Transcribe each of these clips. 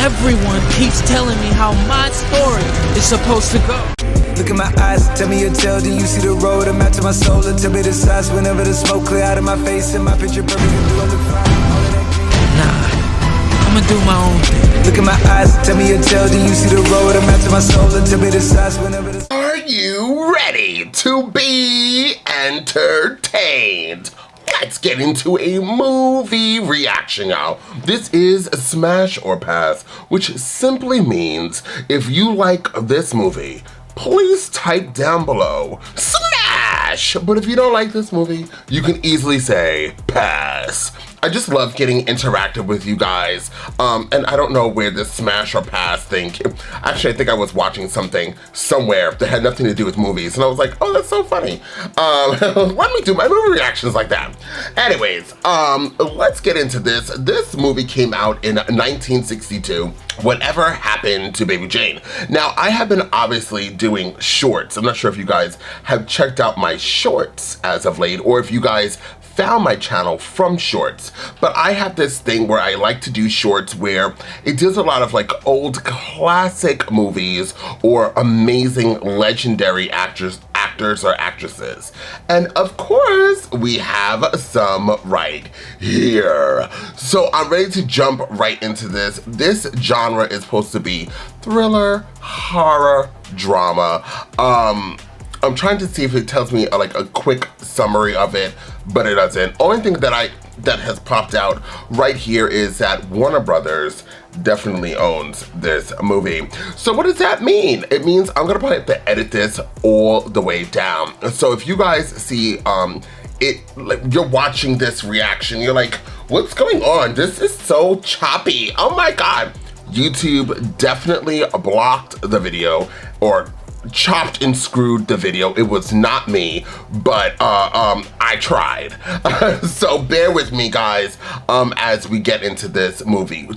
Everyone keeps telling me how my story is supposed to go. Look in my eyes, tell me your tale, do you see the road? I'm out to my soul, and tell me the size whenever the smoke clear out of my face and my picture perfect and do I look fine? Nah, I'ma do my own thing. Look in my eyes, tell me your tale, do you see the road? I'm out to my soul, and tell me the size whenever the... Are you ready to be entertained? Let's get into a movie reaction, y'all. This is Smash or Pass, which simply means if you like this movie, please type down below, smash! But if you don't like this movie, you can easily say pass. I just love getting interactive with you guys. And I don't know where this smash or pass thing, actually I think I was watching something somewhere that had nothing to do with movies. And I was like, oh, that's so funny. Let me do my movie reactions like that. Anyways, let's get into this. This movie came out in 1962. Whatever Happened to Baby Jane. Now, I have been obviously doing shorts. I'm not sure if you guys have checked out my shorts as of late, or if you guys found my channel from shorts, but I have this thing where I like to do shorts where it does a lot of like old classic movies or amazing legendary actors or actresses. And of course, we have some right here. So I'm ready to jump right into this. This genre is supposed to be thriller, horror, drama. I'm trying to see if it tells me like a quick summary of it, but it doesn't. Only thing that has popped out right here is that Warner Brothers definitely owns this movie. So what does that mean? It means I'm gonna probably have to edit this all the way down. So if you guys see like you're watching this reaction, you're like, what's going on? This is so choppy. Oh my God. YouTube definitely blocked the video or chopped and screwed the video. It was not me, but I tried. So bear with me, guys, as we get into this movie.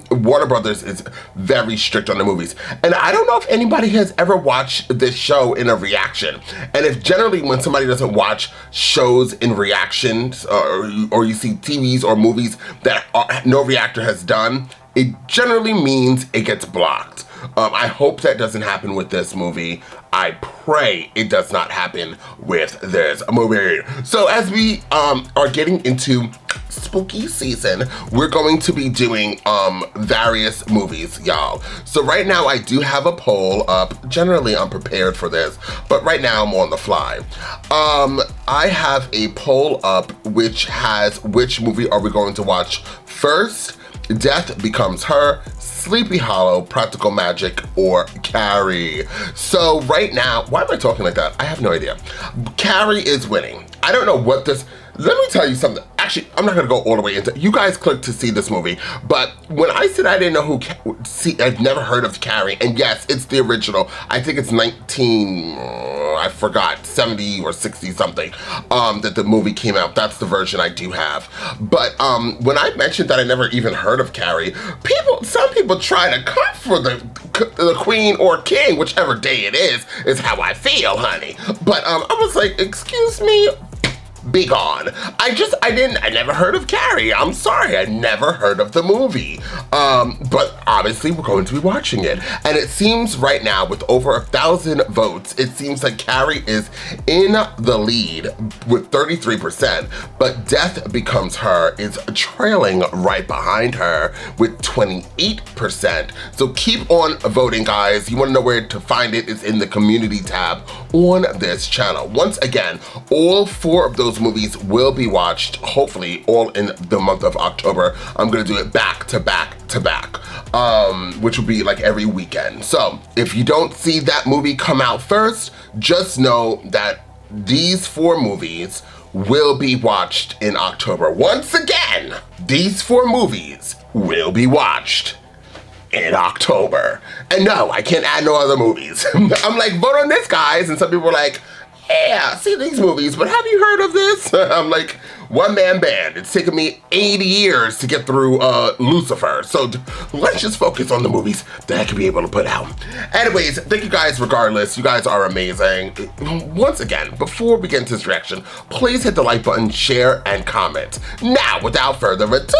Warner Brothers is very strict on the movies. And I don't know if anybody has ever watched this show in a reaction. And if generally when somebody doesn't watch shows in reactions, or you see TVs or movies that no reactor has done, it generally means it gets blocked. I hope that doesn't happen with this movie. I pray it does not happen with this movie. So as we are getting into spooky season, we're going to be doing various movies, y'all. So right now I do have a poll up. Generally I'm prepared for this, but right now I'm on the fly. I have a poll up which has which movie are we going to watch first? Death Becomes Her, Sleepy Hollow, Practical Magic, or Carrie. So right now, why am I talking like that? I have no idea. Carrie is winning. I don't know what this, let me tell you something. Actually, I'm not gonna go all the way into, you guys click to see this movie, but when I said I didn't know I've never heard of Carrie, and yes, it's the original. I think it's I forgot, 70 or 60 something, that the movie came out. That's the version I do have. But when I mentioned that I never even heard of Carrie, some people try to come for the queen or king, whichever day it is how I feel, honey. But I was like, excuse me, be gone. I never heard of Carrie. I'm sorry, I never heard of the movie. But obviously we're going to be watching it. And it seems right now with over 1,000 votes, it seems like Carrie is in the lead with 33%, but Death Becomes Her is trailing right behind her with 28%. So keep on voting, guys. You wanna know where to find it? It's in the community tab on this channel. Once again, all 4 of those movies will be watched, hopefully all in the month of October. I'm gonna do it back to back to back, which will be like every weekend. So if you don't see that movie come out first, just know that these 4 movies will be watched in October. Once again, these 4 movies will be watched in October. And no, I can't add no other movies. I'm like, vote on this, guys. And some people are like, yeah, see these movies, but have you heard of this? I'm like, one-man band. It's taken me 80 years to get through Lucifer. So let's just focus on the movies that I can be able to put out. Anyways, thank you guys regardless. You guys are amazing. Once again, before we get into this reaction, please hit the like button, share, and comment. Now, without further ado,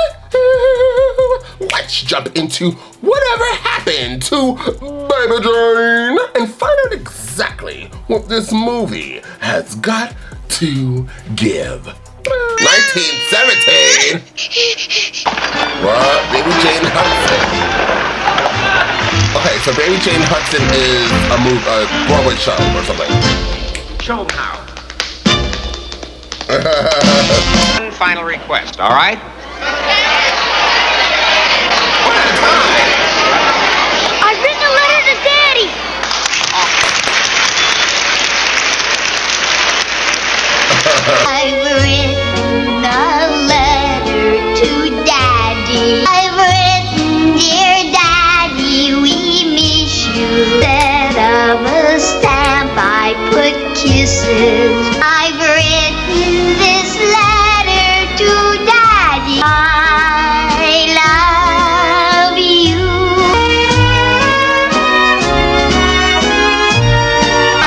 let's jump into whatever happened to Baby Jane and find out exactly what this movie has got to give. 1917. What? Baby Jane Hudson. Okay, so Baby Jane Hudson is a Broadway show or something. Show 'em how. One final request, all right? One at a time. I've written a letter to Daddy. I've written a letter to Daddy. I've written, dear Daddy, we miss you. Instead of a stamp, I put kisses. I've written this letter to Daddy. I love you. I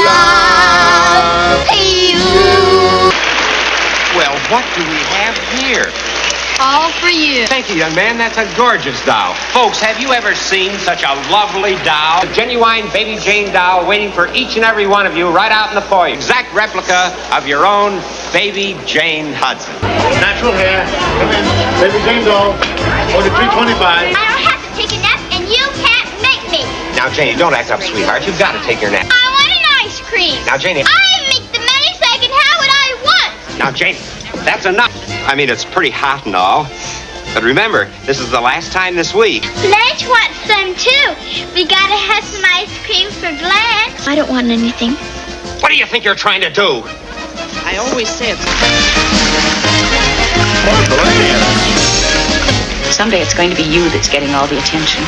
love you. Well, what do we have here? All for you. Thank you, young man. That's a gorgeous doll. Folks, have you ever seen such a lovely doll? A genuine Baby Jane doll waiting for each and every one of you right out in the foyer. Exact replica of your own Baby Jane Hudson. Natural hair. Come in. Baby Jane doll. Order 325. I don't have to take a nap, and you can't make me. Now, Janie, don't act up, sweetheart. You've got to take your nap. I want an ice cream. Now, Janie. I make the money so I can have what I want. Now, Janie, that's enough. I mean, it's pretty hot and all. But remember, this is the last time this week. Blanche wants some too. We gotta have some ice cream for Blanche. I don't want anything. What do you think you're trying to do? I always say it's Someday it's going to be you that's getting all the attention.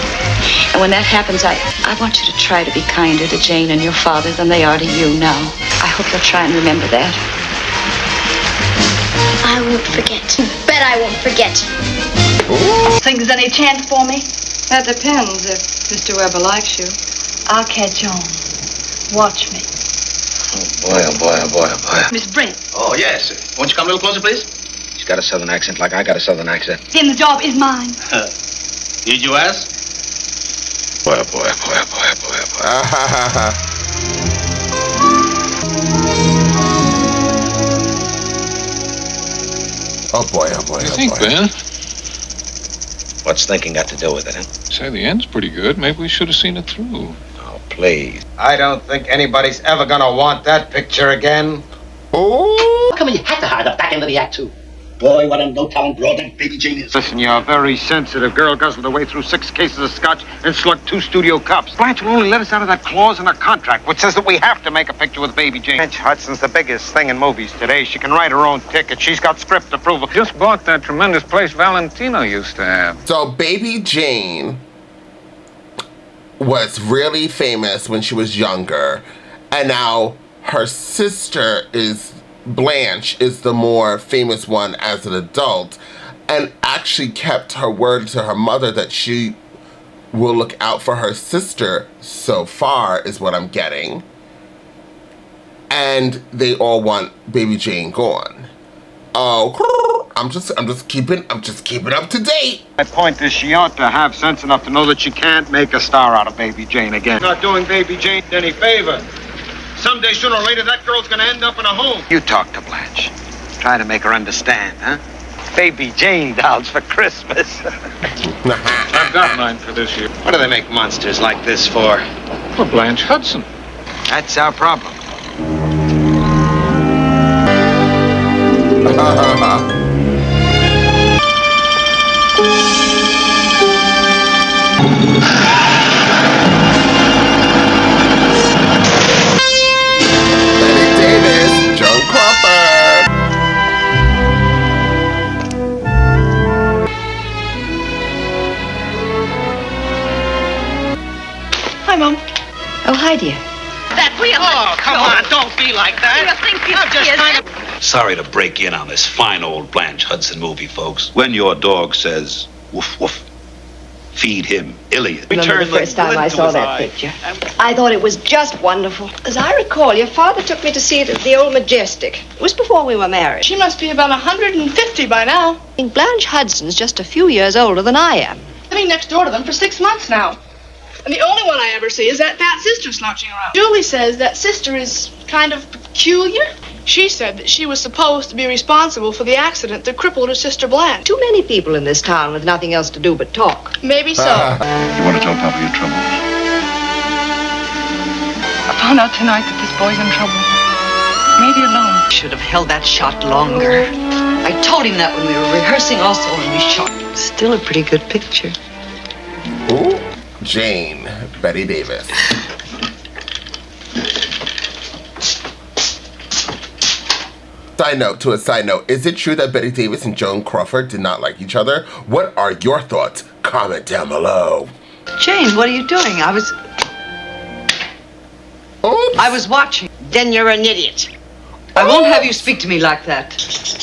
And when that happens, I want you to try to be kinder to Jane and your father than they are to you now. I hope you'll try and remember that. I won't forget. Bet I won't forget. Think there's any chance for me? That depends. If Mr. Weber likes you, I'll catch on. Watch me. Oh boy. Miss Brent, Oh, yes. Won't you come a little closer, please? She's got a southern accent like I got a southern accent. then the job is mine. Did you ask? Boy. Oh boy. What do you think, Ben? What's thinking got to do with it, huh? Say, the end's pretty good. Maybe we should have seen it through. Oh, please. I don't think anybody's ever gonna want that picture again. Oh. How come you had to hide the back end of the act, too? Boy, what a no-talent broad that Baby Jane is. Listen, you're a very sensitive girl, guzzled her way through 6 cases of scotch and slugged 2 studio cups. Blanche will only let us out of that clause in her contract, which says that we have to make a picture with Baby Jane. Blanche Hudson's the biggest thing in movies today. She can write her own ticket. She's got script approval. Just bought that tremendous place Valentino used to have. So Baby Jane was really famous when she was younger, and now her sister Blanche is the more famous one as an adult, and actually kept her word to her mother that she will look out for her sister so far, is what I'm getting. And they all want Baby Jane gone. Oh, I'm just keeping up to date. My point is, she ought to have sense enough to know that she can't make a star out of Baby Jane again. Not doing Baby Jane any favor. Someday, sooner or later, that girl's gonna end up in a home. You talk to Blanche. Try to make her understand, huh? Baby Jane dolls for Christmas. I've got mine for this year. What do they make monsters like this for? For Blanche Hudson. That's our problem. Hi, Mom. Oh, hi, dear. That real. Oh, come on, don't be like that. You think this I'm just is trying to... Sorry to break in on this fine old Blanche Hudson movie, folks. When your dog says woof woof, Feed him, Iliad. Remember the first time I saw that picture? I thought it was just wonderful. As I recall, your father took me to see it at the old Majestic. It was before we were married. She must be about 150 by now. I think Blanche Hudson's just a few years older than I am. Living next door to them for 6 months now. And the only one I ever see is that fat sister slouching around. Julie says that sister is kind of peculiar. She said that she was supposed to be responsible for the accident that crippled her sister Blanche. Too many people in this town with nothing else to do but talk. Maybe so. You want to tell Papa your troubles? I found out tonight that this boy's in trouble. Maybe alone. Should have held that shot longer. I told him that when we were rehearsing also, and we shot. Still a pretty good picture. Ooh, Jane, Betty Davis. Side note, is it true that Betty Davis and Joan Crawford did not like each other? What are your thoughts? Comment down below. Jane, what are you doing? I was watching. Then you're an idiot. I won't have you speak to me like that.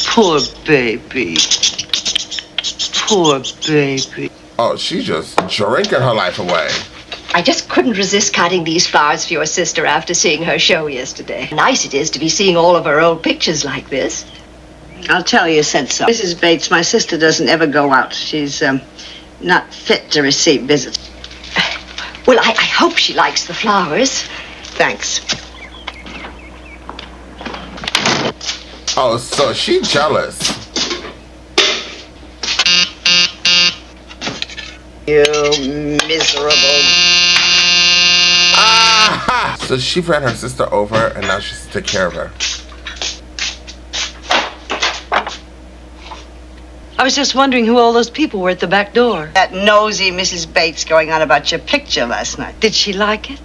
Poor baby. Poor baby. Oh, she's just drinking her life away. I just couldn't resist cutting these flowers for your sister after seeing her show yesterday. Nice it is to be seeing all of her old pictures like this. I'll tell you said so. Mrs. Bates, my sister doesn't ever go out. She's not fit to receive visits. Well, I hope she likes the flowers. Thanks. Oh, so she jealous. You miserable. Ah! So she ran her sister over and now she's to take care of her. I was just wondering who all those people were at the back door. That nosy Mrs. Bates going on about your picture last night. Did she like it?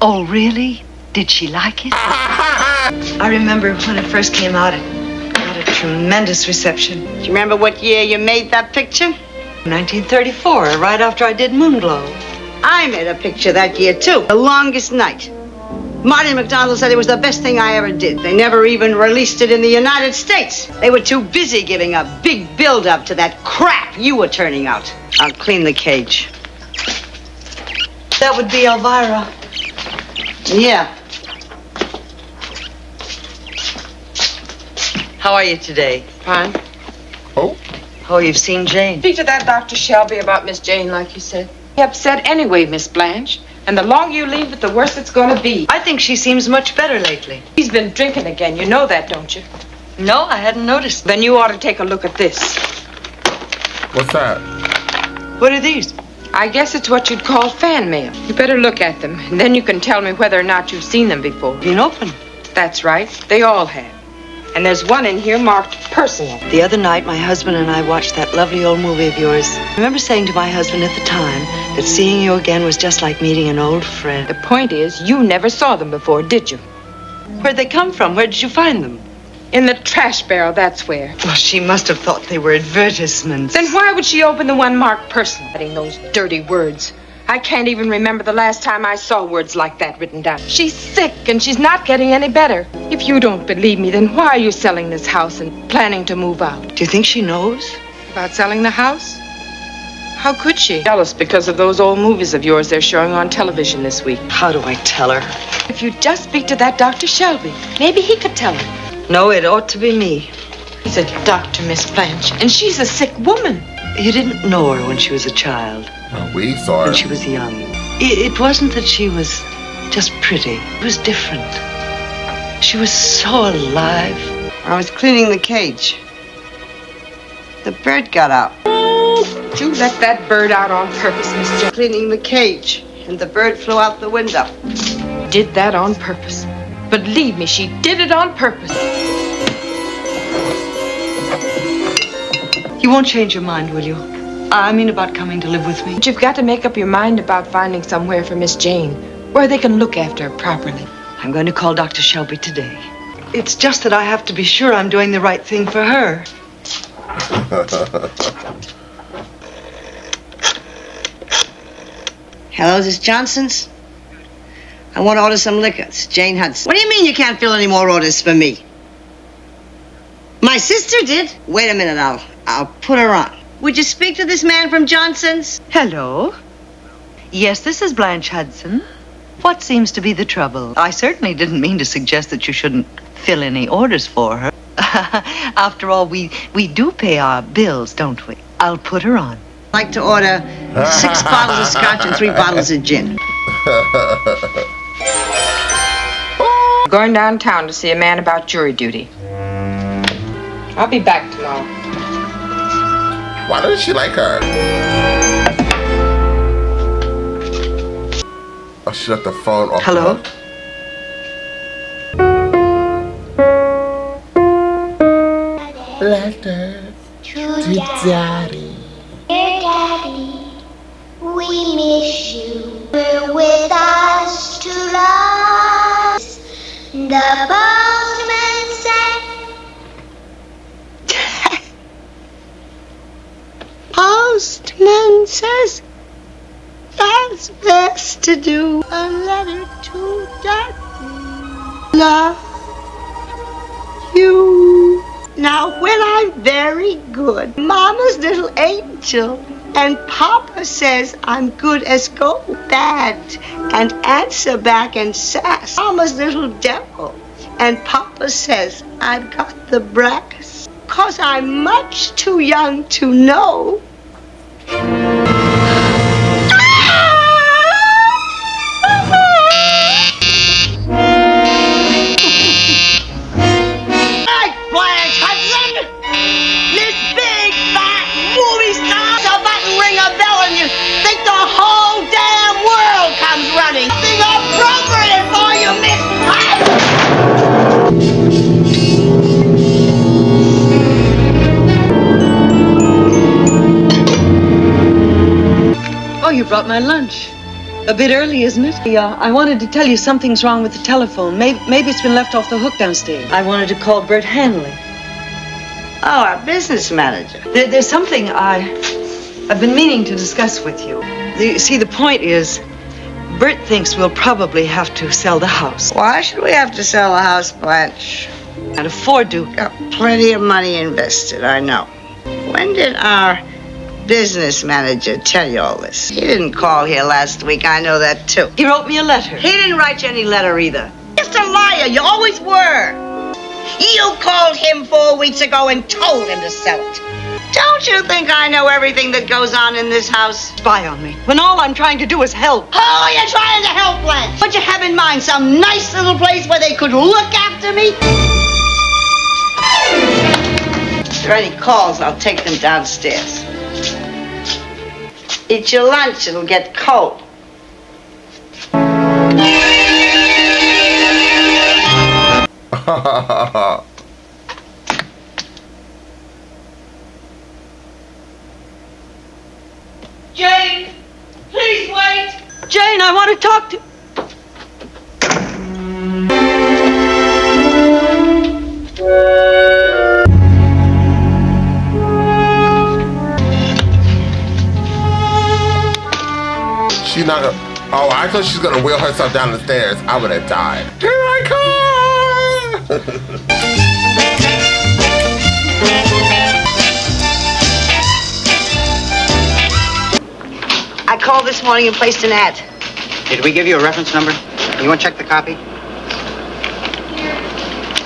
Oh, really? Did she like it? I remember when it first came out, it got a tremendous reception. Do you remember what year you made that picture? 1934, right after I did Moonglow. I made a picture that year, too. The Longest Night. Marty McDonald said it was the best thing I ever did. They never even released it in the United States. They were too busy giving a big build-up to that crap you were turning out. I'll clean the cage. That would be Elvira. Yeah. How are you today? Fine. Oh, you've seen Jane. Speak to that Dr. Shelby about Miss Jane, like you said. He upset anyway, Miss Blanche. And the longer you leave it, the worse it's going to be. I think she seems much better lately. He's been drinking again. You know that, don't you? No, I hadn't noticed. Then you ought to take a look at this. What's that? What are these? I guess it's what you'd call fan mail. You better look at them, and then you can tell me whether or not you've seen them before. Been open. That's right. They all have. And there's one in here marked personal. The other night, my husband and I watched that lovely old movie of yours. I remember saying to my husband at the time that seeing you again was just like meeting an old friend. The point is, you never saw them before, did you? Where'd they come from? Where did you find them? In the trash barrel, that's where. Well, she must have thought they were advertisements. Then why would she open the one marked personal? Adding those dirty words. I can't even remember the last time I saw words like that written down. She's sick and she's not getting any better. If you don't believe me, then why are you selling this house and planning to move out? Do you think she knows? About selling the house? How could she? Jealous because of those old movies of yours they're showing on television this week. How do I tell her? If you just speak to that Dr. Shelby, maybe he could tell her. No, it ought to be me. He's a doctor, Miss Blanche, and she's a sick woman. You didn't know her when she was a child. Well, we saw her. When she was young. It wasn't that she was just pretty. It was different. She was so alive. I was cleaning the cage. The bird got out. Did you let that bird out on purpose, Miss Jane? Cleaning the cage, and the bird flew out the window. Did that on purpose. Believe me, she did it on purpose. You won't change your mind, will you? I mean about coming to live with me. But you've got to make up your mind about finding somewhere for Miss Jane, where they can look after her properly. I'm going to call Dr. Shelby today. It's just that I have to be sure I'm doing the right thing for her. Hello, is this Johnson's? I want to order some liquor. It's Jane Hudson. What do you mean you can't fill any more orders for me? My sister did. Wait a minute, I'll put her on. Would you speak to this man from Johnson's? Hello. Yes, this is Blanche Hudson. What seems to be the trouble? I certainly didn't mean to suggest that you shouldn't fill any orders for her. After all, we do pay our bills, don't we? I'll put her on. I'd like to order 6 bottles of scotch and 3 bottles of gin. Going downtown to see a man about jury duty. I'll be back tomorrow. Why doesn't she like her? Oh, she left the phone off. Hello? Letter to Daddy. Dear Daddy, we miss you. We're with us to last. The postman said. Postman says that's best to do a letter to Daddy. Love you. Now, when I'm very good, Mama's little angel, and Papa says I'm good as gold, bad, and answer back and sass. Mama's little devil, and Papa says I've got the brass, 'cause I'm much too young to know. Oh, you brought my lunch. A bit early, isn't it? Yeah, I wanted to tell you something's wrong with the telephone. Maybe it's been left off the hook downstairs. I wanted to call Bert Hanley. Oh, our business manager. There's something I've been meaning to discuss with you. See, the point is, Bert thinks we'll probably have to sell the house. Why should we have to sell the house, Blanche? Can't afford to. Got plenty of money invested, I know. When did our business manager tell you all this? He didn't call here last week, I know that too. He wrote me a letter. He didn't write you any letter either. Just a liar, you always were. You called him 4 weeks ago and told him to sell it. Don't you think I know everything that goes on in this house? Spy on me, when all I'm trying to do is help. Who are you trying to help, Blanche? What you have in mind, some nice little place where they could look after me? If there are any calls, I'll take them downstairs. Eat your lunch, it'll get cold. Jane, please wait. Jane, I want to talk to... She's not gonna. Oh, I thought she's gonna wheel herself down the stairs. I would have died. Here I come! I called this morning and placed an ad. Did we give you a reference number? You want to check the copy?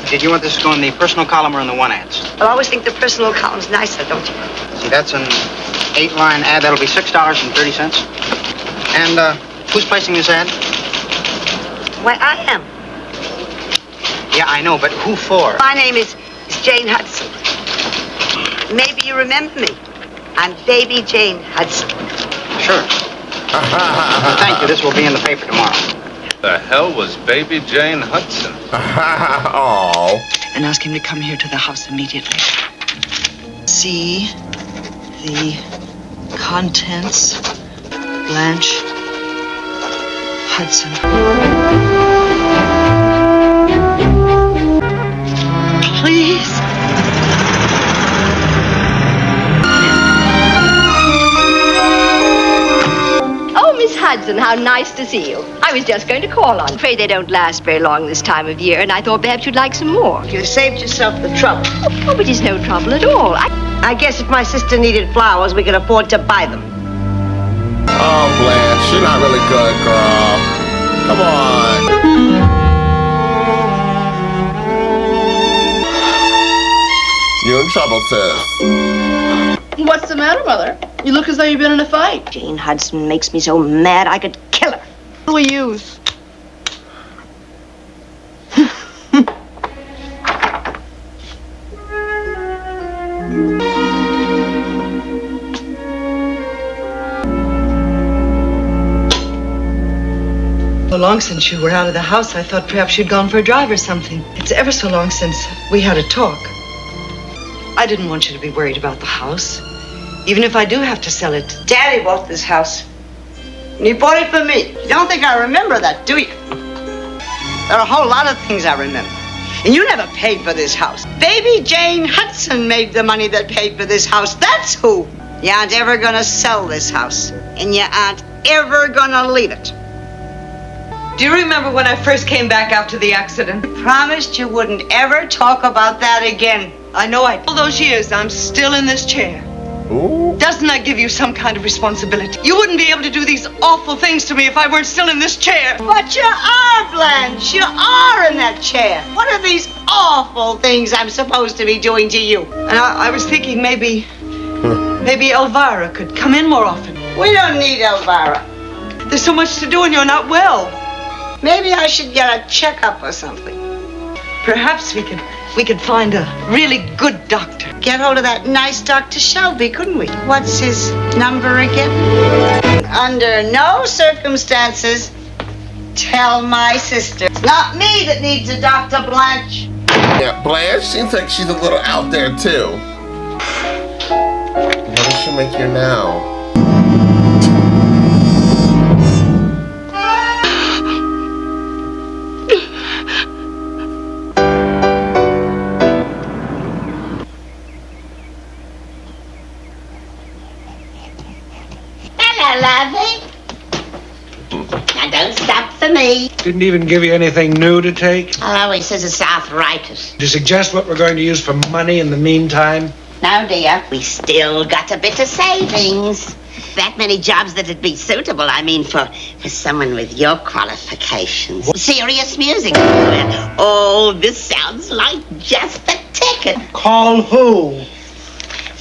Did you want this to go in the personal column or in the one ads? I always think the personal column's nicer, don't you? See, that's an 8-line ad. That'll be $6.30. And who's placing this ad? Why, I am. Yeah, I know, but who for? My name is Jane Hudson. Maybe you remember me. I'm Baby Jane Hudson. Sure. Thank you. This will be in the paper tomorrow. The hell was Baby Jane Hudson? Oh. And ask him to come here to the house immediately. See the contents. Blanche Hudson. Please. Oh, Miss Hudson, how nice to see you. I was just going to call on. Afraid they don't last very long this time of year, and I thought perhaps you'd like some more. You saved yourself the trouble. Oh, but it's no trouble at all. I guess if my sister needed flowers, we could afford to buy them. Oh, Blanche, you're not really good, girl. Come on. You're in trouble, sis. What's the matter, Mother? You look as though you've been in a fight. Jane Hudson makes me so mad I could kill her. What do we use? So long since you were out of the house, I thought perhaps you'd gone for a drive or something. It's ever so long since we had a talk. I didn't want you to be worried about the house, even if I do have to sell it. Daddy bought this house. And he bought it for me. You don't think I remember that, do you? There are a whole lot of things I remember. And you never paid for this house. Baby Jane Hudson made the money that paid for this house. That's who. You aren't ever gonna sell this house. And you aren't ever gonna leave it. Do you remember when I first came back after the accident? I promised you wouldn't ever talk about that again. I know all those years I'm still in this chair. Ooh. Doesn't that give you some kind of responsibility? You wouldn't be able to do these awful things to me if I weren't still in this chair. But you are, Blanche. You are in that chair. What are these awful things I'm supposed to be doing to you? And I was thinking maybe Elvira could come in more often. We don't need Elvira. There's so much to do and you're not well. Maybe I should get a checkup or something. Perhaps we could find a really good doctor. Get hold of that nice Dr. Shelby, couldn't we? What's his number again? Under no circumstances, tell my sister. It's not me that needs a Dr. Blanche. Yeah, Blanche seems like she's a little out there, too. What does she make here now? Lovey. Now don't stop for me. Didn't even give you anything new to take? Oh, he says it's arthritis. Do you suggest what we're going to use for money in the meantime? No, dear. We still got a bit of savings. That many jobs that'd be suitable, I mean, for someone with your qualifications. What? Serious music. Oh, this sounds like just the ticket. Call who?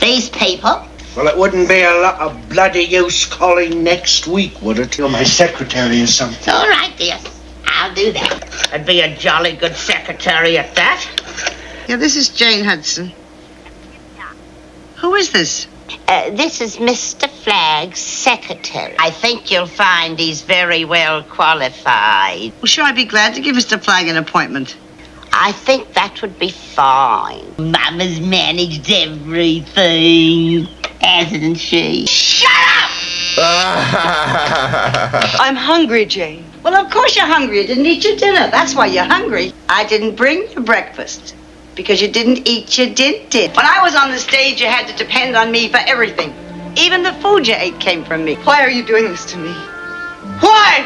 These people. Well, it wouldn't be a lot of bloody use calling next week, would it? You're my secretary or something. All right, dear. I'll do that. I'd be a jolly good secretary at that. Yeah, this is Jane Hudson. Who is this? This is Mr. Flagg's secretary. I think you'll find he's very well qualified. Well, sure, I'd be glad to give Mr. Flagg an appointment. I think that would be fine. Mama's managed everything, hasn't she? Shut up! I'm hungry, Jane. Well, of course you're hungry. You didn't eat your dinner. That's why you're hungry. I didn't bring you breakfast because you didn't eat your dinner. When I was on the stage, you had to depend on me for everything. Even the food you ate came from me. Why are you doing this to me? Why?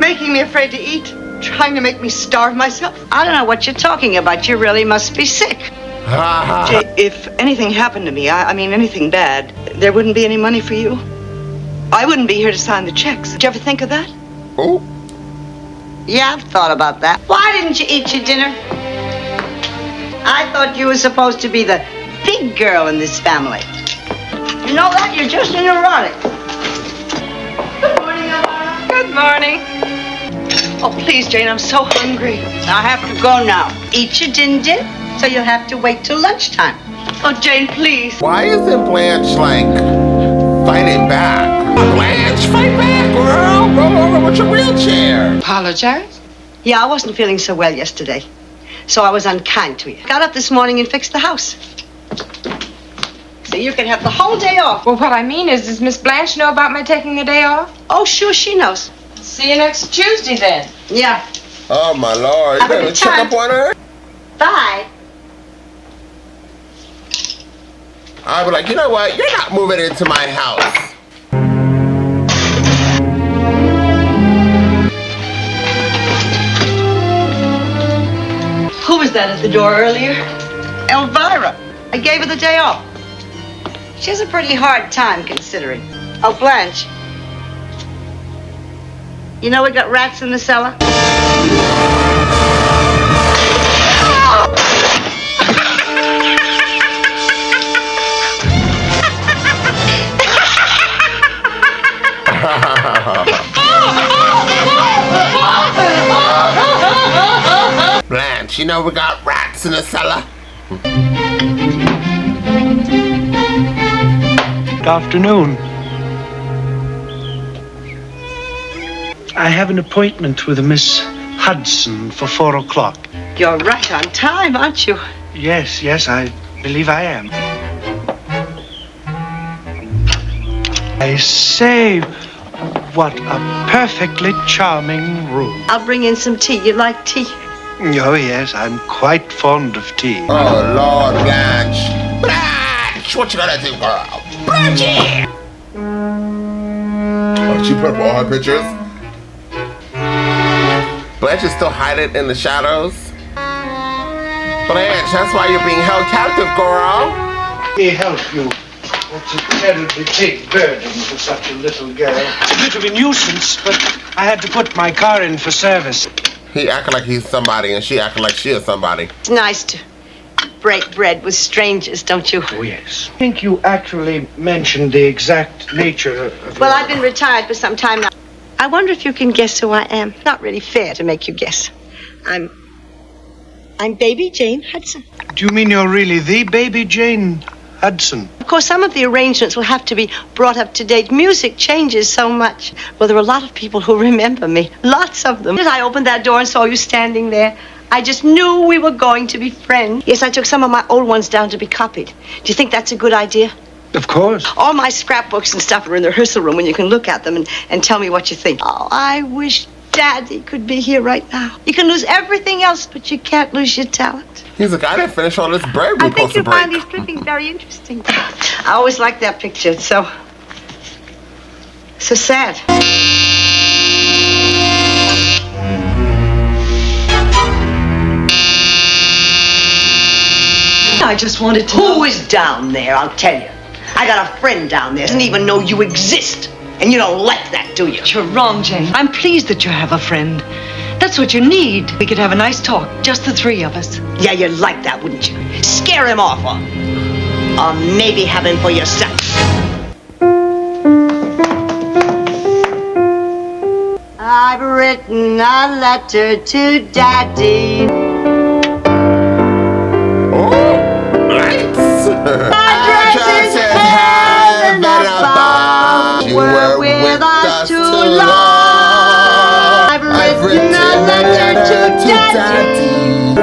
Making me afraid to eat? Trying to make me starve myself? I don't know what you're talking about. You really must be sick. Jay, if anything happened to me, I mean anything bad, there wouldn't be any money for you. I wouldn't be here to sign the checks. Did you ever think of that? Oh. Yeah, I've thought about that. Why didn't you eat your dinner? I thought you were supposed to be the big girl in this family. You know that? You're just neurotic. Good morning, Elvira. Good morning. Oh, please, Jane, I'm so hungry. I have to go now. Eat your dinner, so you'll have to wait till lunchtime. Oh, Jane, please. Why isn't Blanche, like, fighting back? Blanche, fight back, girl! Roll over with your wheelchair! Apologize? Yeah, I wasn't feeling so well yesterday, so I was unkind to you. Got up this morning and fixed the house. So you can have the whole day off. Well, what I mean is, does Miss Blanche know about my taking the day off? Oh, sure, she knows. See you next Tuesday, then. Yeah. Oh, my Lord. You better check up on her? Bye. I'd be like, you know what? You're not moving into my house. Who was that at the door earlier? Elvira. I gave her the day off. She has a pretty hard time considering. Oh, Blanche. You know we got rats in the cellar? Blanche, you know we got rats in the cellar. Good afternoon. I have an appointment with a Miss Hudson for 4 o'clock. You're right on time, aren't you? Yes, I believe I am. I say, what a perfectly charming room. I'll bring in some tea. You like tea? Oh, yes, I'm quite fond of tea. Oh, Lord, Blanche. Blanche, what you gonna do, girl? Blanche! Oh, she put up all her pictures? Blanche is still hiding in the shadows? Blanche, that's why you're being held captive, girl. Let me help you. It's a terribly big burden for such a little girl. It's a bit of a nuisance, but I had to put my car in for service. He acting like he's somebody, and she acting like she is somebody. It's nice to break bread with strangers, don't you? Oh, yes. I think you actually mentioned the exact nature of Well, I've been retired for some time now. I wonder if you can guess who I am. Not really fair to make you guess. I'm Baby Jane Hudson. Do you mean you're really the Baby Jane Hudson? Of course, some of the arrangements will have to be brought up to date. Music changes so much. Well, there are a lot of people who remember me. Lots of them. As I opened that door and saw you standing there, I just knew we were going to be friends. Yes, I took some of my old ones down to be copied. Do you think that's a good idea? Of course. All my scrapbooks and stuff are in the rehearsal room, and you can look at them and tell me what you think. Oh, I wish Daddy could be here right now. You can lose everything else, but you can't lose your talent. He's like, I didn't finish all this bread we're I think supposed to you'll break. find these clippings very interesting. I always liked that picture. It's so sad. I just wanted to Who is down there, I'll tell you. I got a friend down there. Doesn't even know you exist. And you don't like that, do you? You're wrong, Jane. I'm pleased that you have a friend. That's what you need. We could have a nice talk, just the three of us. Yeah, you'd like that, wouldn't you? Scare him off, or maybe have him for yourself. I've written a letter to Daddy. Address is heaven above. You were with us too long. I've written a letter to Daddy.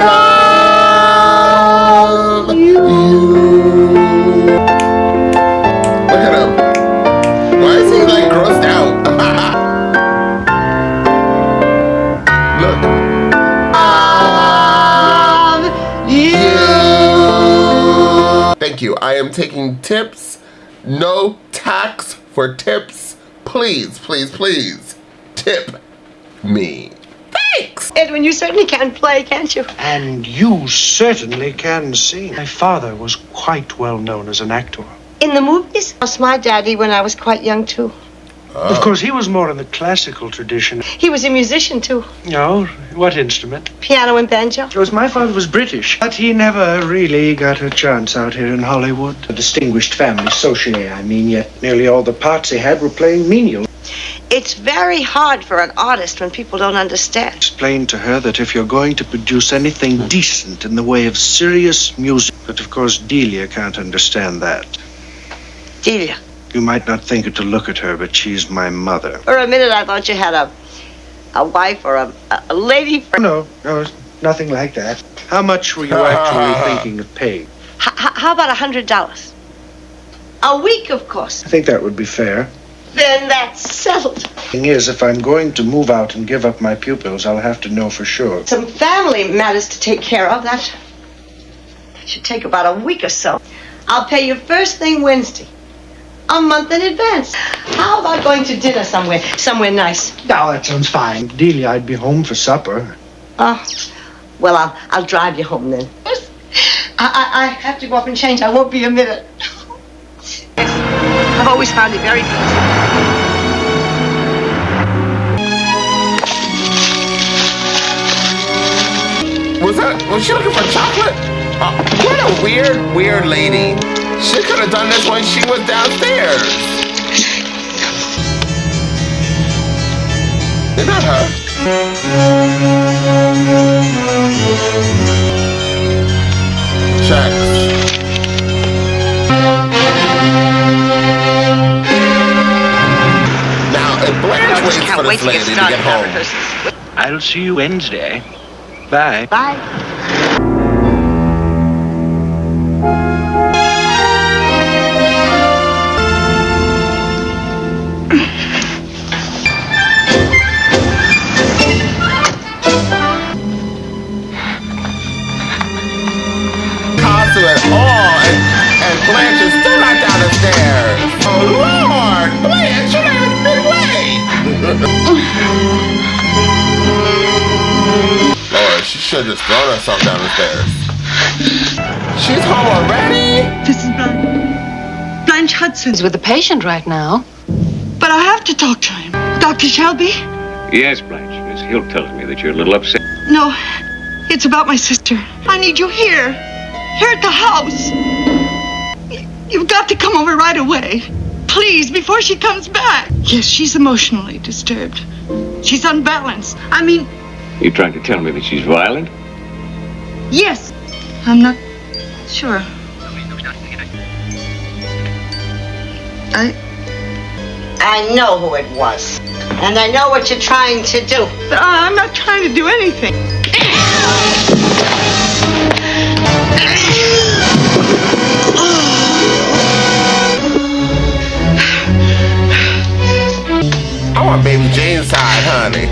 Love you. Look at him. Why is he like grossed out? Look. Thank you. I am taking tips. No tax for tips. Please, please, please. Tip me. Thanks. Edwin, you certainly can play, can't you? And you certainly can sing. My father was quite well known as an actor. In the movies? I lost my daddy when I was quite young, too. Of course, he was more in the classical tradition. He was a musician, too. No? What instrument? Piano and banjo. Of course, my father was British, but he never really got a chance out here in Hollywood. A distinguished family, socially, I mean, yet nearly all the parts he had were playing menial. It's very hard for an artist when people don't understand. Explain to her that if you're going to produce anything decent in the way of serious music, but of course Delia can't understand that. Delia? You might not think it to look at her, but she's my mother. For a minute, I thought you had a wife or a lady friend. No, nothing like that. How much were you actually thinking of paying? How about $100? A week, of course. I think that would be fair. Then that's settled. Thing is, if I'm going to move out and give up my pupils, I'll have to know for sure. Some family matters to take care of. That should take about a week or so. I'll pay you first thing Wednesday. A month in advance. How about going to dinner somewhere nice? No, that sounds fine. Delia, I'd be home for supper. Oh, well, I'll drive you home then. I have to go up and change. I won't be a minute. I've always found it very pleasing. Was she looking for chocolate? What a weird lady. She could have done this when she was downstairs. Isn't that her? Checks. Now, if Blanche waits for this lady to get home. I'll see you Wednesday. Bye. Bye. At all, and Blanche is still not down the stairs. Oh Lord, Blanche, you're not even midway. Lord, she should have just thrown herself down the stairs. She's home already? This is Blanche Hudson. He's with the patient right now. But I have to talk to him. Dr. Shelby? Yes, Blanche. Miss Hill tells me that you're a little upset. No, it's about my sister. I need you here. Here at the house. You've got to come over right away. Please, before she comes back. Yes, she's emotionally disturbed. She's unbalanced. I mean... You trying to tell me that she's violent? Yes. I'm not sure. I know who it was. And I know what you're trying to do. But I'm not trying to do anything. I want Baby Jane's side, honey.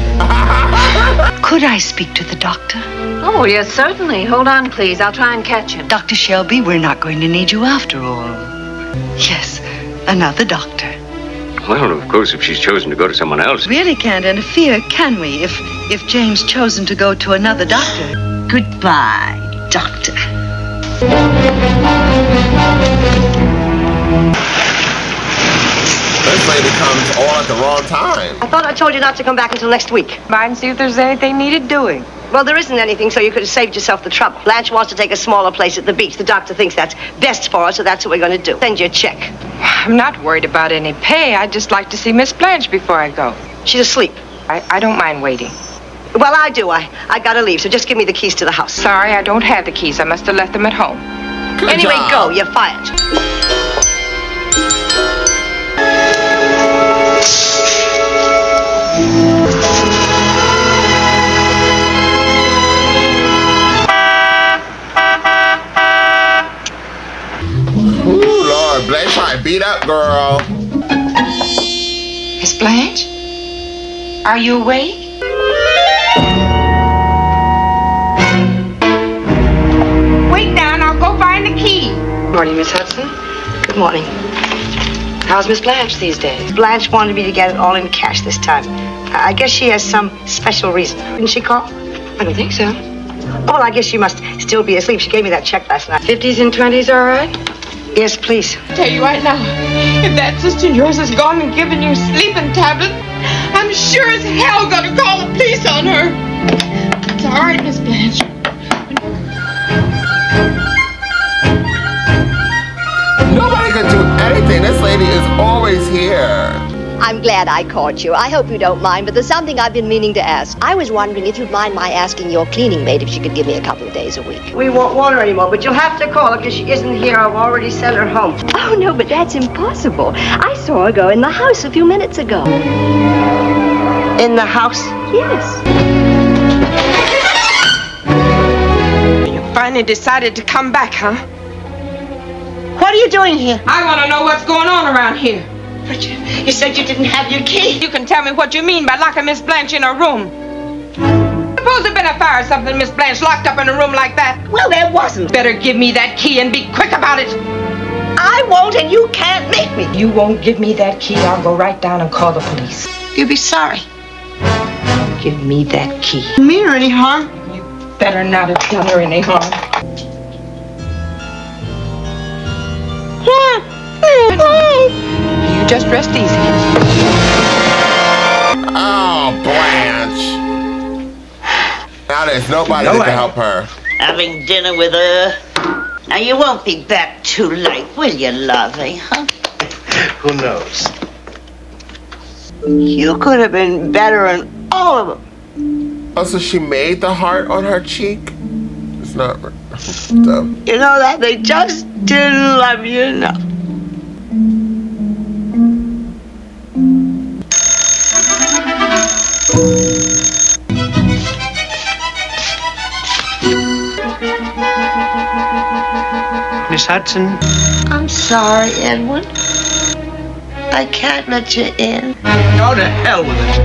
Could I speak to the doctor? Oh, yes, certainly. Hold on, please. I'll try and catch him. Dr. Shelby, we're not going to need you after all. Yes, another doctor. Well, of course, if she's chosen to go to someone else. Really can't interfere, can we, if Jane's chosen to go to another doctor? Goodbye, doctor. This lady comes all at the wrong time. I thought I told you not to come back until next week. Mind and see if there's anything needed doing. Well, there isn't anything, so you could have saved yourself the trouble. Blanche wants to take a smaller place at the beach. The doctor thinks that's best for us, so that's what we're going to do. Send you a check. I'm not worried about any pay. I'd just like to see Miss Blanche before I go. She's asleep. I don't mind waiting. Well, I do. I gotta leave, so just give me the keys to the house. Sorry, I don't have the keys. I must have left them at home. Good anyway, job. Go. You're fired. Ooh, Lord, Blanche trying to beat up, girl. Miss Blanche? Are you awake? Wait down, I'll go find the key. Morning, Miss Hudson. Good morning. How's Miss Blanche these days? Blanche wanted me to get it all in cash this time. I guess she has some special reason. Didn't she call? I don't think so. Oh, well, I guess she must still be asleep. She gave me that check last night. 50s and 20s, all right? Yes, please. I'll tell you right now, if that sister of yours has gone and given you a sleeping tablet, I'm sure as hell gonna call the police on her. It's all right, Miss Blanche. Nobody could do anything. This lady is always here. I'm glad I caught you. I hope you don't mind, but there's something I've been meaning to ask. I was wondering if you'd mind my asking your cleaning maid if she could give me a couple of days a week. We won't want her anymore, but you'll have to call her because she isn't here. I've already sent her home. Oh, no, but that's impossible. I saw her go in the house a few minutes ago. In the house? Yes. You finally decided to come back, huh? What are you doing here? I want to know what's going on around here. But you said you didn't have your key. You can tell me what you mean by locking Miss Blanche in her room. Suppose there'd been a fire or something, Miss Blanche locked up in a room like that. Well, there wasn't. Better give me that key and be quick about it. I won't, and you can't make me. You won't give me that key, I'll go right down and call the police. You'll be sorry. Give me that key. Didn't mean her any harm. You better not have done her any harm. Just rest easy. Oh, Blanche. Now there's nobody that can help her. Having dinner with her. Now, you won't be back too late, will you, lovey, huh? Who knows? You could have been better in all of them. Oh, so she made the heart on her cheek? It's not dumb. You know that they just didn't love you enough. Miss Hudson? I'm sorry, Edwin. I can't let you in. Go to hell with it.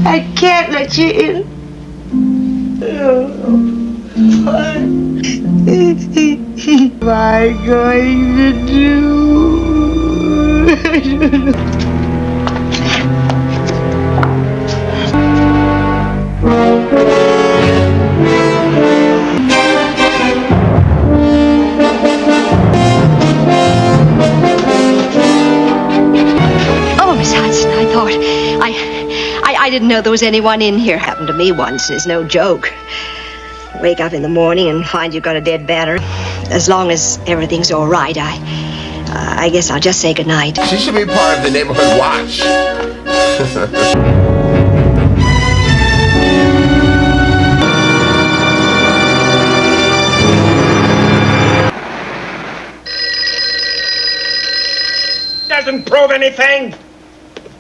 I can't let you in. What am I going to do? Oh, Miss Hudson, I thought... I didn't know there was anyone in here. Happened to me once. It's no joke. Wake up in the morning and find you've got a dead batter. As long as everything's all right, I guess I'll just say goodnight. She should be part of the neighborhood watch. Doesn't prove anything.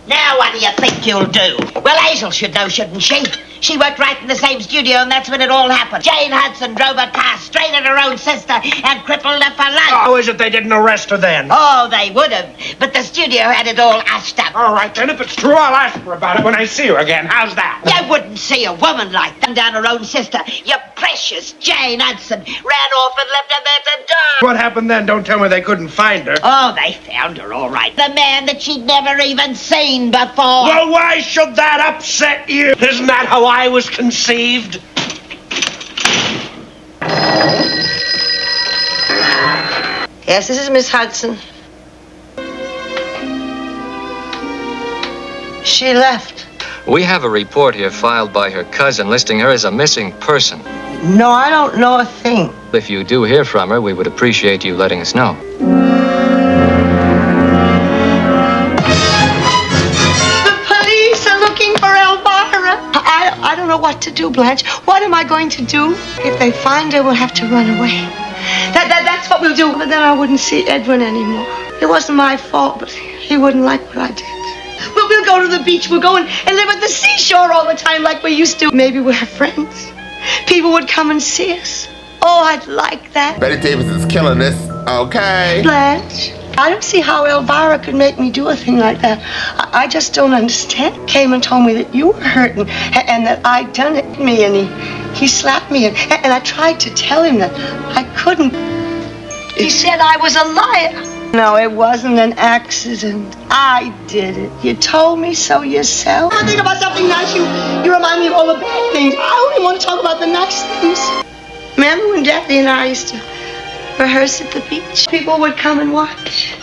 Now what do you think you'll do? Well, Hazel should know, shouldn't she? She worked right in the same studio, and that's when it all happened. Jane Hudson drove a car straight at her own sister and crippled her for life. How is it they didn't arrest her then? Oh, they would have, but the studio had it all hushed up. All right, then, if it's true, I'll ask her about it when I see her again. How's that? You wouldn't see a woman like that down her own sister. Your precious Jane Hudson ran off and left her there to die. What happened then? Don't tell me they couldn't find her. Oh, they found her all right. The man that she'd never even seen before. Well, why should that upset you? Isn't that how I was conceived? Yes, this is Miss Hudson. She left. We have a report here filed by her cousin listing her as a missing person. No, I don't know a thing. If you do hear from her, we would appreciate you letting us know. I don't know what to do, Blanche. What am I going to do? If they find her, we'll have to run away. That's what we'll do. But then I wouldn't see Edwin anymore. It wasn't my fault, but he wouldn't like what I did. We'll go to the beach. We'll go and live at the seashore all the time like we used to. Maybe we'll have friends. People would come and see us. Oh, I'd like that. Betty Davis is killing this. Okay. Blanche, I don't see how Elvira could make me do a thing like that. I just don't understand. Came and told me that you were hurting and that I'd done it to me, and he slapped me, and I tried to tell him that I couldn't. He said I was a liar. No, it wasn't an accident. I did it. You told me so yourself. I think about something nice, you remind me of all the bad things. I only want to talk about the nice things. Remember when Daphne and I used to rehearse at the beach? People would come and watch.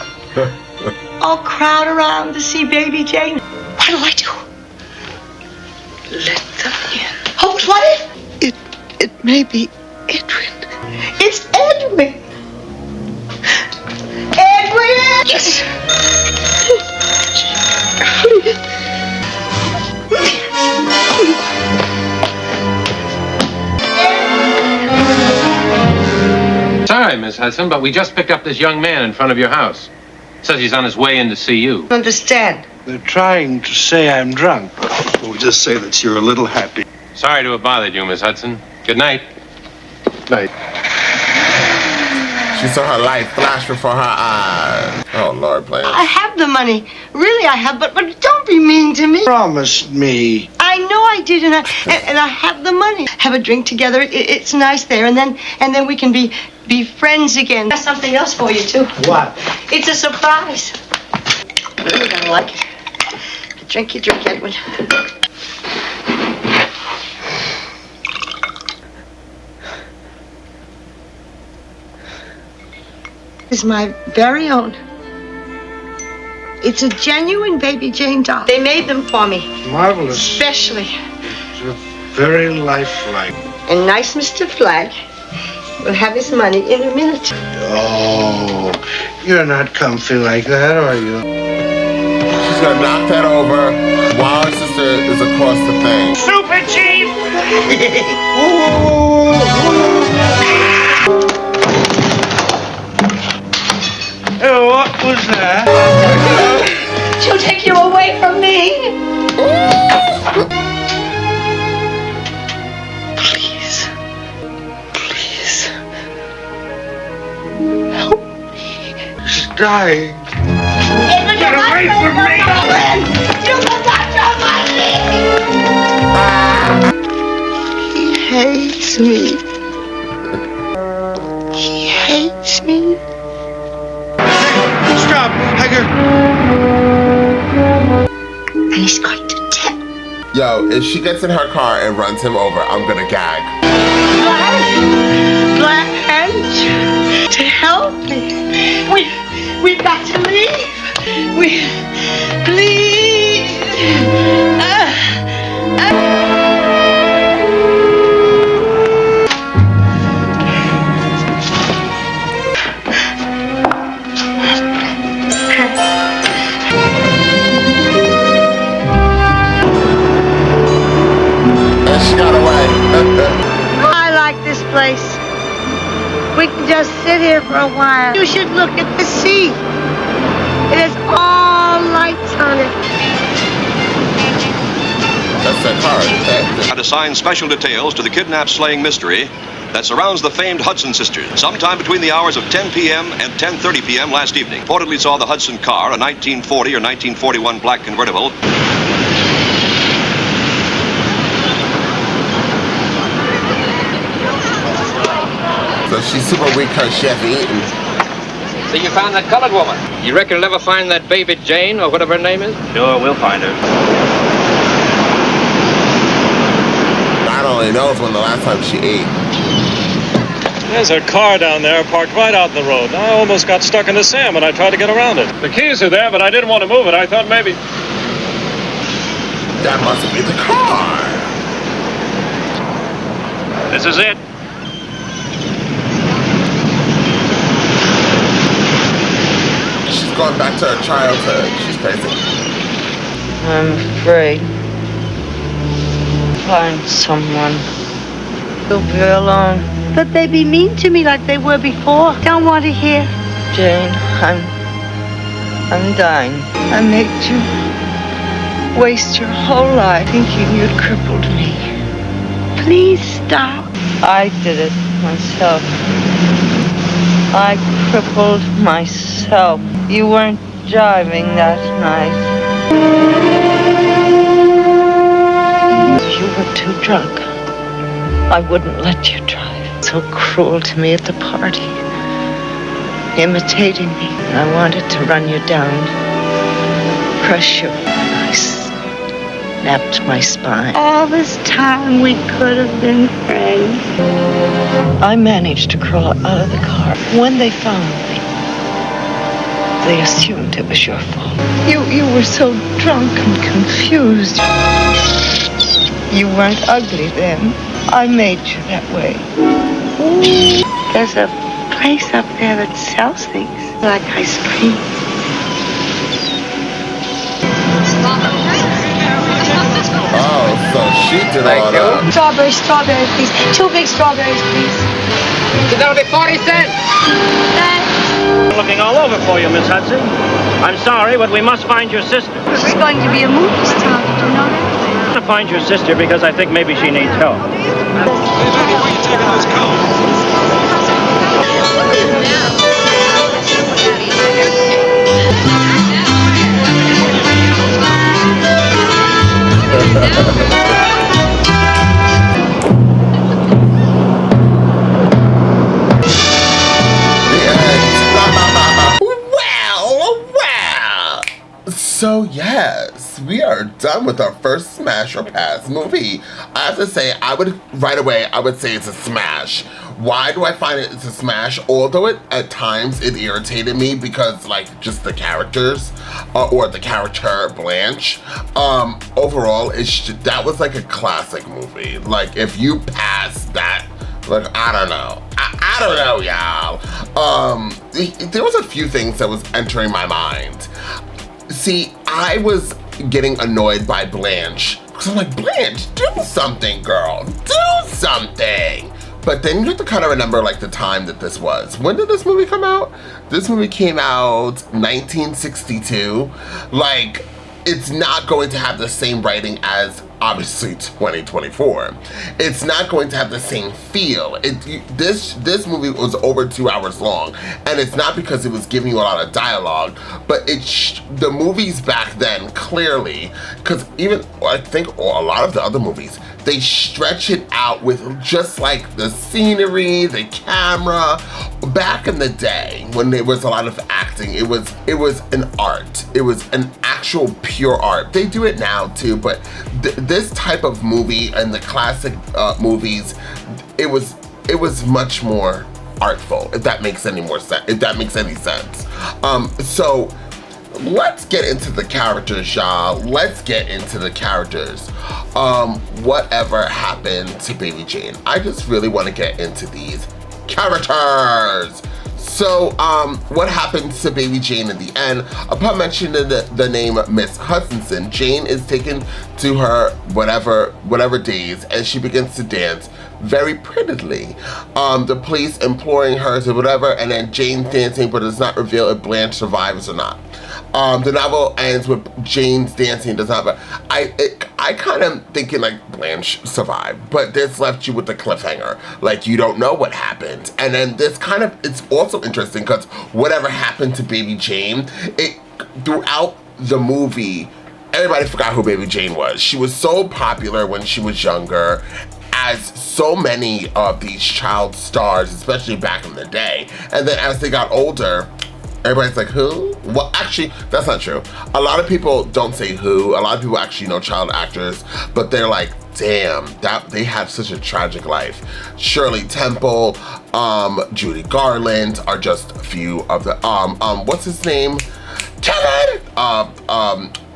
All crowd around to see baby Jane. What do I do? Let them in. Oh, but what if? It may be Edwin. It's Edwin. Edwin! Yes. Sorry, Miss Hudson, but we just picked up this young man in front of your house. Says he's on his way in to see you. Understand? They're trying to say I'm drunk. We'll just say that you're a little happy. Sorry to have bothered you, Miss Hudson. Good night. Night. She saw her light flash before her eyes. Oh, Lord, Blanche. I have the money. Really, I have, but don't be mean to me. Promise me. I know I did, and I have the money. Have a drink together. It's nice there, and then we can be friends again. That's something else for you, too. What? It's a surprise. You're really gonna like it. Drink your drink, Edwin. It's my very own. It's a genuine Baby Jane doll. They made them for me. Marvelous. Especially. It's very lifelike. And nice Mr. Flagg will have his money in a minute. Oh, you're not comfy like that, are you? She's gonna knock that over while her sister is across the thing. Super Chief! Oh, what was that? She'll take you away from me. Please. Please. Help me. She's dying. Get away from me! You forgot your money! He hates me. He hates me. Stop! And he's going to tell. Yo, if she gets in her car and runs him over, I'm gonna gag. Blanche, to help me. We've got to leave. Please. And she got away. I like this place. We can just sit here for a while. You should look at the sea. It has all lights on it. That's that car. Had assigned special details to the kidnap-slaying mystery that surrounds the famed Hudson sisters. Sometime between the hours of 10 p.m. and 10:30 p.m. last evening, reportedly saw the Hudson car, a 1940 or 1941 black convertible. So she's super weak because she hasn't eaten. So you found that colored woman. You reckon you'll ever find that Baby Jane, or whatever her name is? Sure, we'll find her. God only knows when the last time she ate. There's a car down there parked right out in the road. I almost got stuck in the sand when I tried to get around it. The keys are there, but I didn't want to move it. I thought maybe... That must be the car. This is it. She's going back to her childhood. She's crazy. I'm afraid. Find someone. You'll be alone. But they be mean to me like they were before. Don't want to hear. Jane, I'm dying. I made you waste your whole life thinking you'd crippled me. Please stop. I did it myself. I crippled myself. You weren't driving that night. You were too drunk. I wouldn't let you drive. So cruel to me at the party. Imitating me. I wanted to run you down. Crush you. I snapped my spine. All this time we could have been friends. I managed to crawl out of the car. When they found me, they assumed it was your fault. You were so drunk and confused. You weren't ugly then. I made you that way. There's a place up there that sells things like ice cream. Oh, so she did all that. Strawberries, please. 2 big strawberries, please. So that'll be 40 cents. Looking all over for you, Miss Hudson. I'm sorry, but we must find your sister. We're going to be a movie star, did you know that? I'm going to find your sister because I think maybe she needs help. Hey, lady, where you taking those cones? So yes, we are done with our first Smash or Pass movie. I have to say, right away, I would say it's a smash. Why do I find it a smash? Although at times it irritated me because like just the characters or the character Blanche. Overall, that was like a classic movie. Like if you pass that, like I don't know. I don't know, y'all. There was a few things that was entering my mind. See, I was getting annoyed by Blanche because I'm like, Blanche, do something, girl, do something. But then you have to kind of remember like the time that this was. When did this movie come out? This movie came out 1962. Like, it's not going to have the same writing as obviously 2024. It's not going to have the same feel. This movie was over 2 hours long, and it's not because it was giving you a lot of dialogue, but the movies back then clearly, because even I think a lot of the other movies, they stretch it out with just like the scenery, the camera. Back in the day when there was a lot of acting, it was an art. It was an actual pure art. They do it now too, but this type of movie and the classic movies, it was much more artful. If that makes any more sense. If that makes any sense. So let's get into the characters, y'all. Let's get into the characters. Whatever happened to Baby Jane? I just really want to get into these characters. So, what happens to Baby Jane in the end? Upon mentioning the name Miss Hutchinson, Jane is taken to her whatever days, and she begins to dance very prettily. The police imploring her to whatever, and then Jane dancing, but does not reveal if Blanche survives or not. The novel ends with Jane's dancing does not, but I kind of thinking like Blanche survived, but this left you with the cliffhanger. Like you don't know what happened. And then this it's also interesting because whatever happened to Baby Jane, throughout the movie, everybody forgot who Baby Jane was. She was so popular when she was younger, as so many of these child stars, especially back in the day. And then as they got older, everybody's like, who? Well, actually, that's not true. A lot of people don't say who. A lot of people actually know child actors, but they're like, damn, that they have such a tragic life. Shirley Temple, Judy Garland are just a few of the, what's his name? Kevin!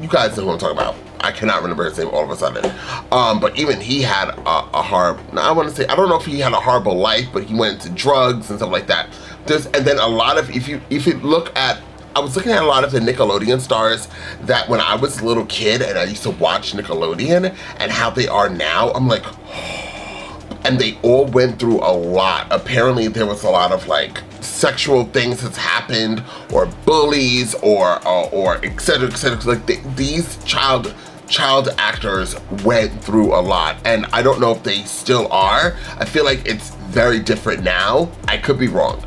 You guys know who I'm talking about. I cannot remember his name all of a sudden. But even he had a horrible, I want to say, I don't know if he had a horrible life, but he went into drugs and stuff like that. And then a lot of, if you look at, I was looking at a lot of the Nickelodeon stars that when I was a little kid and I used to watch Nickelodeon and how they are now, I'm like, and they all went through a lot. Apparently there was a lot of like sexual things that's happened or bullies or et cetera, et cetera. Like these child actors went through a lot, and I don't know if they still are. I feel like it's very different now. I could be wrong.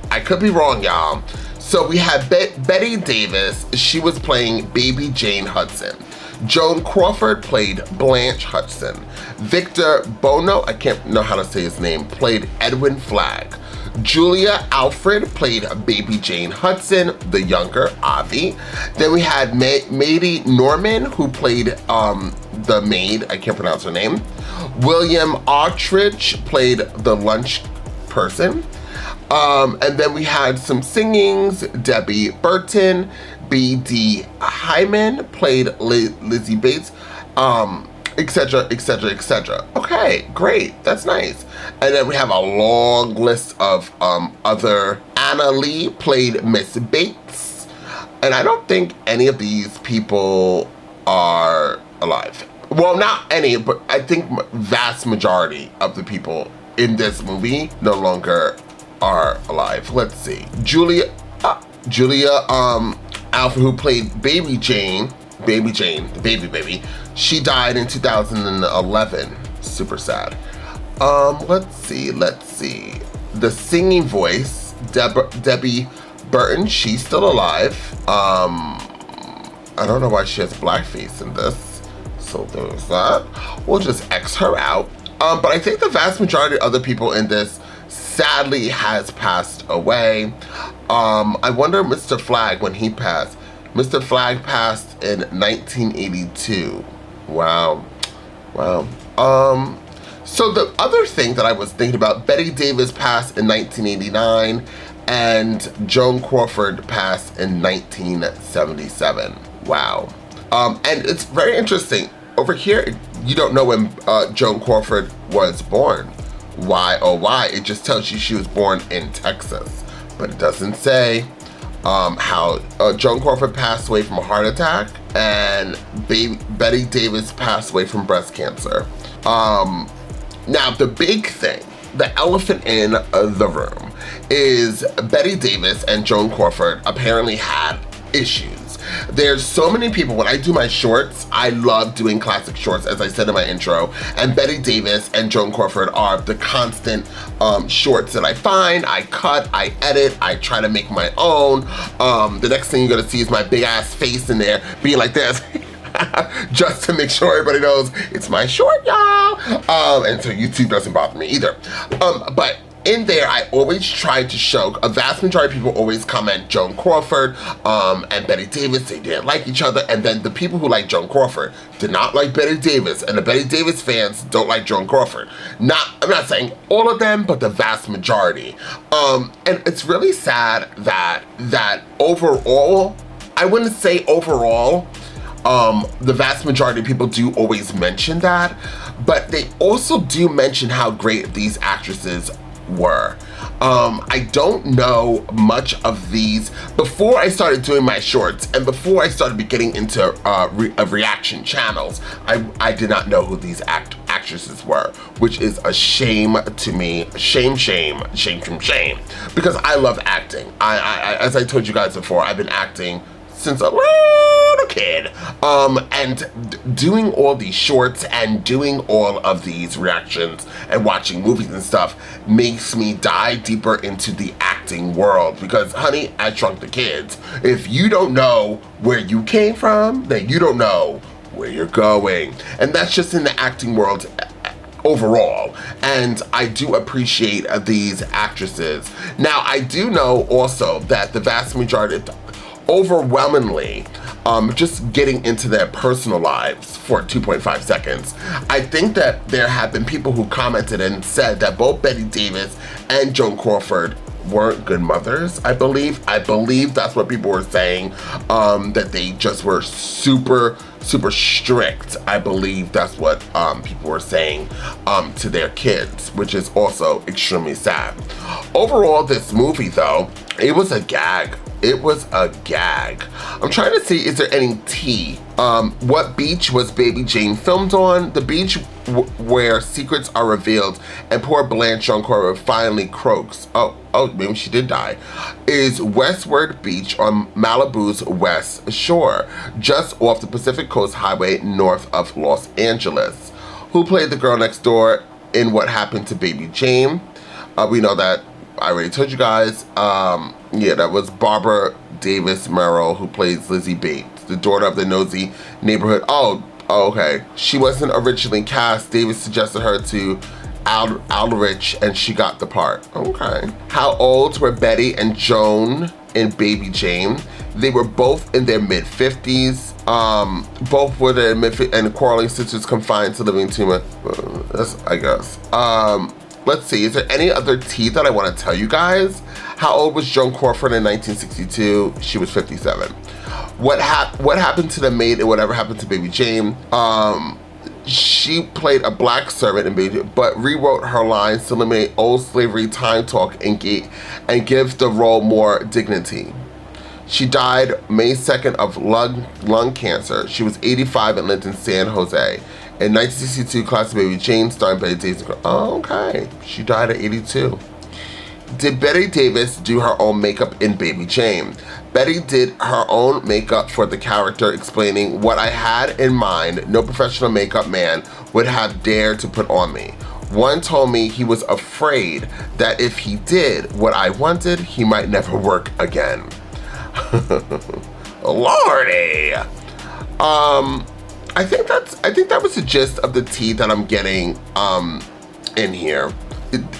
Y'all. So we have Betty Davis. She was playing Baby Jane Hudson. Joan Crawford played Blanche Hudson. Victor Bono, I can't know how to say his name, played Edwin Flagg. Julia Alfred played Baby Jane Hudson, the younger Avi. Then we had Maidie Norman, who played the maid, I can't pronounce her name. William Partridge played the lunch person. And then we had some singings. Debbie Burton, B.D. Hyman played Lizzie Bates, etc., etc., etc. Okay, great, that's nice. And then we have a long list of other. Anna Lee played Miss Bates, and I don't think any of these people are alive. Well, not any, but I think vast majority of the people in this movie no longer are alive. Let's see. Julia Alfred, who played Baby Jane, the baby, she died in 2011. Super sad. Let's see. The singing voice, Debbie Burton, she's still alive. I don't know why she has blackface in this. So there's that. We'll just X her out. But I think the vast majority of other people in this sadly has passed away. I wonder Mr. Flagg, when he passed. Mr. Flagg passed in 1982. Wow. So the other thing that I was thinking about, Betty Davis passed in 1989 and Joan Crawford passed in 1977. Wow. And it's very interesting. Over here, you don't know when Joan Crawford was born. Why, oh why? It just tells you she was born in Texas. But it doesn't say how Joan Crawford passed away from a heart attack and Betty Davis passed away from breast cancer. Now, the big thing, the elephant in the room, is Betty Davis and Joan Crawford apparently had issues. There's so many people, when I do my shorts, I love doing classic shorts, as I said in my intro, and Betty Davis and Joan Crawford are the constant shorts that I find, I cut, I edit, I try to make my own. The next thing you're gonna see is my big ass face in there being like this. Just to make sure everybody knows it's my short, y'all. And so YouTube doesn't bother me either. But in there, I always try to show, a vast majority of people always comment Joan Crawford and Betty Davis, they didn't like each other, and then the people who like Joan Crawford did not like Betty Davis, and the Betty Davis fans don't like Joan Crawford. I'm not saying all of them, but the vast majority. And it's really sad that overall, I wouldn't say overall, the vast majority of people do always mention that, but they also do mention how great these actresses were. I don't know much of these. Before I started doing my shorts and before I started getting into reaction channels, I did not know who these actresses were, which is a shame to me. Shame, because I love acting. As I told you guys before, I've been acting since a little kid. And doing all these shorts and doing all of these reactions and watching movies and stuff makes me dive deeper into the acting world, because honey, I Shrunk the Kids. If you don't know where you came from, then you don't know where you're going. And that's just in the acting world overall, and I do appreciate these actresses. Now, I do know also that the vast majority, overwhelmingly, just getting into their personal lives for 2.5 seconds, I think that there have been people who commented and said that both Betty Davis and Joan Crawford weren't good mothers, I believe. That's what people were saying, that they just were super strict. I believe that's what people were saying to their kids, which is also extremely sad. Overall, this movie though, it was a gag. It was a gag. I'm trying to see, is there any tea? What beach was Baby Jane filmed on? The beach where secrets are revealed and poor Blanche Joan Crawford finally croaks. Oh, maybe she did die. Is Westward Beach on Malibu's west shore, just off the Pacific Coast Highway north of Los Angeles. Who played the girl next door in What Happened to Baby Jane? We know that, I already told you guys. Yeah, that was Barbara Davis Merrill, who plays Lizzie Bates, the daughter of the nosy neighborhood. Oh, okay. She wasn't originally cast. Davis suggested her to Aldrich, and she got the part. Okay. How old were Betty and Joan in Baby Jane? They were both in their mid-50s. Both were their mid-50s, and quarreling sisters confined to living tumor. That's, I guess. Let's see, is there any other tea that I want to tell you guys? How old was Joan Crawford in 1962? She was 57. What happened to the maid and whatever happened to Baby Jane? She played a black servant in Baby Jane, but rewrote her lines to eliminate old slavery time talk and give the role more dignity. She died May 2nd of lung cancer. She was 85 and lived in San Jose. In 1962, classic Baby Jane, starring Betty Davis. Oh, okay. She died at 82. Did Betty Davis do her own makeup in Baby Jane? Betty did her own makeup for the character, explaining, "What I had in mind, no professional makeup man would have dared to put on me. One told me he was afraid that if he did what I wanted, he might never work again." Lordy. I think that was the gist of the tea that I'm getting in here.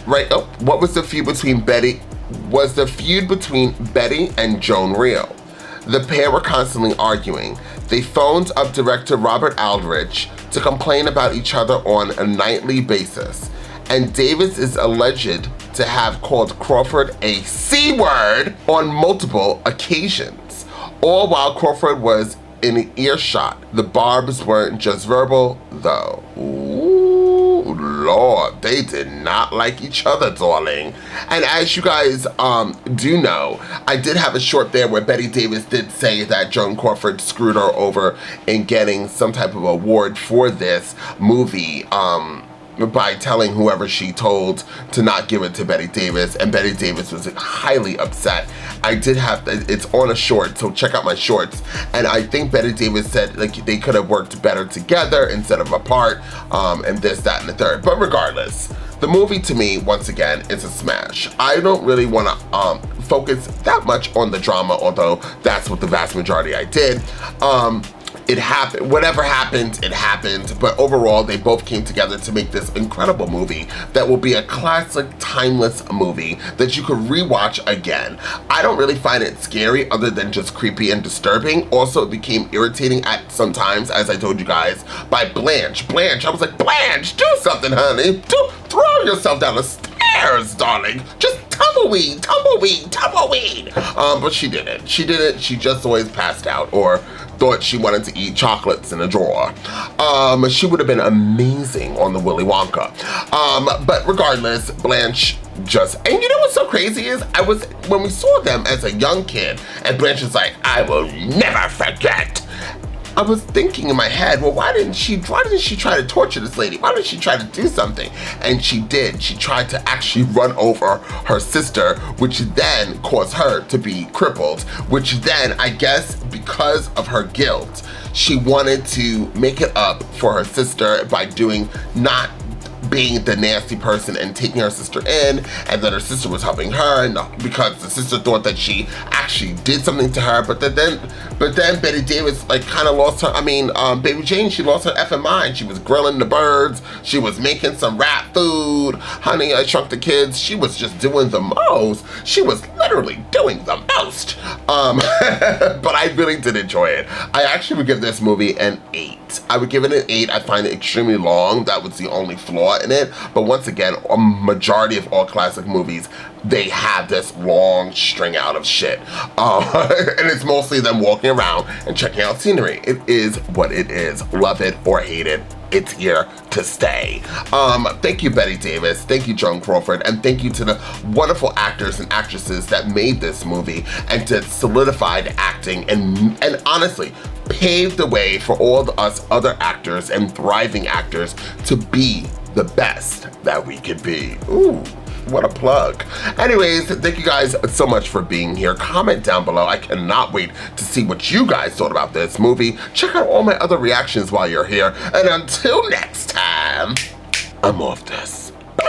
Right? Oh, what was the feud between Betty? Was the feud between Betty and Joan real? The pair were constantly arguing. They phoned up director Robert Aldrich to complain about each other on a nightly basis. And Davis is alleged to have called Crawford a C-word on multiple occasions. All while Crawford was in earshot. The barbs weren't just verbal, though. Ooh, Lord, they did not like each other, darling. And as you guys do know, I did have a short there where Betty Davis did say that Joan Crawford screwed her over in getting some type of award for this movie, by telling whoever she told to not give it to Betty Davis, and Betty Davis was highly upset. I did have, it's on a short, so check out my shorts, and I think Betty Davis said like they could have worked better together instead of apart, and this, that, and the third. But regardless, the movie to me, once again, is a smash. I don't really want to focus that much on the drama, although that's what the vast majority I did. It happened, whatever happened, it happened, but overall they both came together to make this incredible movie that will be a classic, timeless movie that you could rewatch again. I don't really find it scary other than just creepy and disturbing. Also, it became irritating at sometimes, as I told you guys, by Blanche. I was like, Blanche, do something, honey. Throw yourself down the stairs, darling. Just tumbleweed. But she didn't. She just always passed out or thought she wanted to eat chocolates in a drawer. She would have been amazing on the Willy Wonka. But regardless, Blanche just, and you know what's so crazy is, when we saw them as a young kid, and Blanche was like, I will never forget. I was thinking in my head, well, why didn't she try to torture this lady? Why didn't she try to do something? And she did. She tried to actually run over her sister, which then caused her to be crippled, which then, I guess, because of her guilt, she wanted to make it up for her sister by not being the nasty person and taking her sister in, and then her sister was helping her, and because the sister thought that she actually did something to her, but then Betty Davis like kind of lost her, Baby Jane, she lost her effing mind. She was grilling the birds, she was making some rat food, Honey, I Shrunk the Kids, she was just doing the most. She was literally doing the most. But I really did enjoy it. I actually would give this movie an 8. I would give it an 8. I find it extremely long. That was the only flaw in it. But once again, a majority of all classic movies, they have this long string out of shit. And it's mostly them walking around and checking out scenery. It is what it is. Love it or hate it, it's here to stay. Thank you, Betty Davis. Thank you, Joan Crawford. And thank you to the wonderful actors and actresses that made this movie and that solidified acting and honestly paved the way for all us other actors and thriving actors to be the best that we could be. Ooh, what a plug. Anyways, thank you guys so much for being here. Comment down below. I cannot wait to see what you guys thought about this movie. Check out all my other reactions while you're here. And until next time, I'm off this. You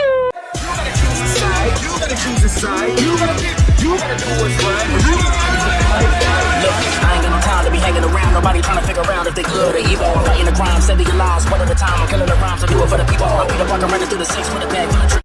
gotta choose a side. You gotta do what's right. Look, I ain't got no time to be hanging around. Nobody trying to figure out if they good or evil. I'm fighting the crime, saving your lives one at a time. I'm killing the rhymes. I do it for the people. I'm Peter Parker running through the 6 with a bag full of